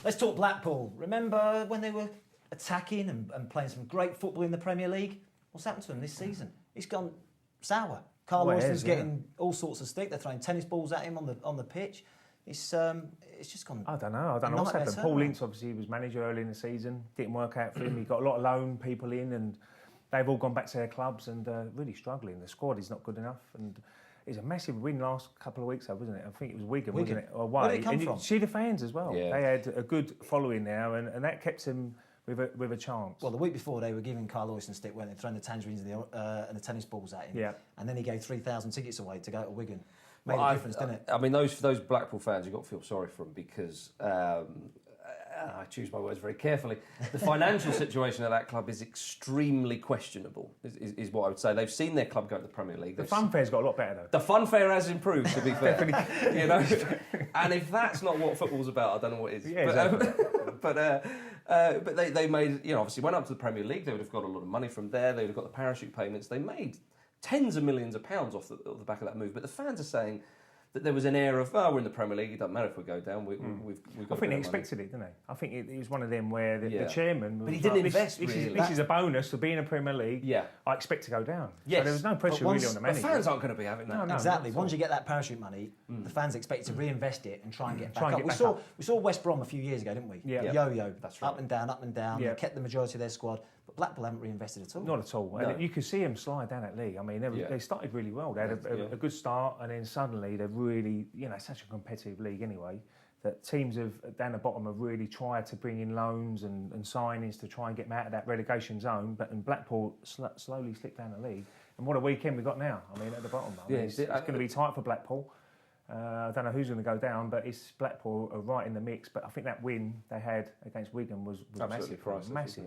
Let's talk Blackpool. Remember when they were attacking and playing some great football in the Premier League? What's happened to them this season? It's gone sour. Carl Oyston's getting all sorts of stick. They're throwing tennis balls at him on the pitch. It's just gone. I don't know what's happened. Paul Ince obviously was manager early in the season. Didn't work out for him. He got a lot of loan people in, and they've all gone back to their clubs and really struggling. The squad is not good enough, and it's a massive win last couple of weeks, though, wasn't it? I think it was Wigan. Wasn't it? Away. Where did it come from? See the fans as well. Yeah. They had a good following now, and that kept them with a chance. Well, the week before they were giving Carl Oyston stick, weren't they? Throwing the tangerines and the tennis balls at him. Yeah. And then he gave 3,000 tickets away to go to Wigan. Made a difference, didn't it? I mean, those Blackpool fans, you've got to feel sorry for them because I choose my words very carefully. The financial situation of that club is extremely questionable, is what I would say. They've seen their club go to the Premier League. The funfair's got a lot better, though. The funfair has improved, to be fair. You know, and if that's not what football's about, I don't know what is. Yeah, exactly. But they made, obviously went up to the Premier League. They would have got a lot of money from there. They would have got the parachute payments. They made tens of millions of pounds off the back of that move. But the fans are saying that there was an air of, we're in the Premier League, it doesn't matter if we go down, we've got I think they expected it, didn't they? I think it was one of them where the chairman was But he didn't invest, this really. This is a bonus for being in Premier League. Yeah. I expect to go down. Yes. So there was no pressure really on the manager. The fans aren't going to be having that. No, Exactly. Once you get that parachute money, the fans expect to reinvest it and try and get back up. Get We saw West Brom a few years ago, didn't we? Yeah. Yo-yo. That's right. Up and down. Yeah. They kept the majority of their squad. But Blackpool haven't reinvested at all. Not at all. No. And you could see them slide down that league. I mean, they started really well. They had a good start, and then suddenly they've really, it's such a competitive league anyway, that teams down the bottom have really tried to bring in loans and signings to try and get them out of that relegation zone. And Blackpool slowly slipped down the league. And what a weekend we've got now. I mean, at the bottom. It's going to be tight for Blackpool. I don't know who's going to go down, but it's Blackpool are right in the mix. But I think that win they had against Wigan was massive.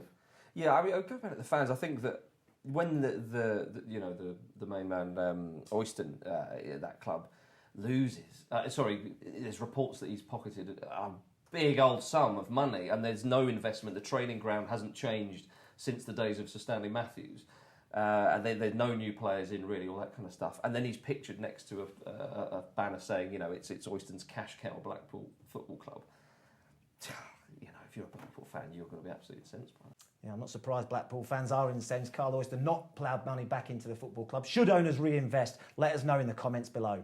Yeah, I mean, I'll go back to the fans. I think that when the main man Oyston, that club, loses. There's reports that he's pocketed a big old sum of money, and there's no investment. The training ground hasn't changed since the days of Sir Stanley Matthews. And there's no new players in, really, all that kind of stuff. And then he's pictured next to a banner saying, it's Oyston's cash cow Blackpool Football Club. If you're a Blackpool fan, you're going to be absolutely incensed by that. Yeah, I'm not surprised Blackpool fans are incensed. Carl Oyston not ploughed money back into the football club. Should owners reinvest? Let us know in the comments below.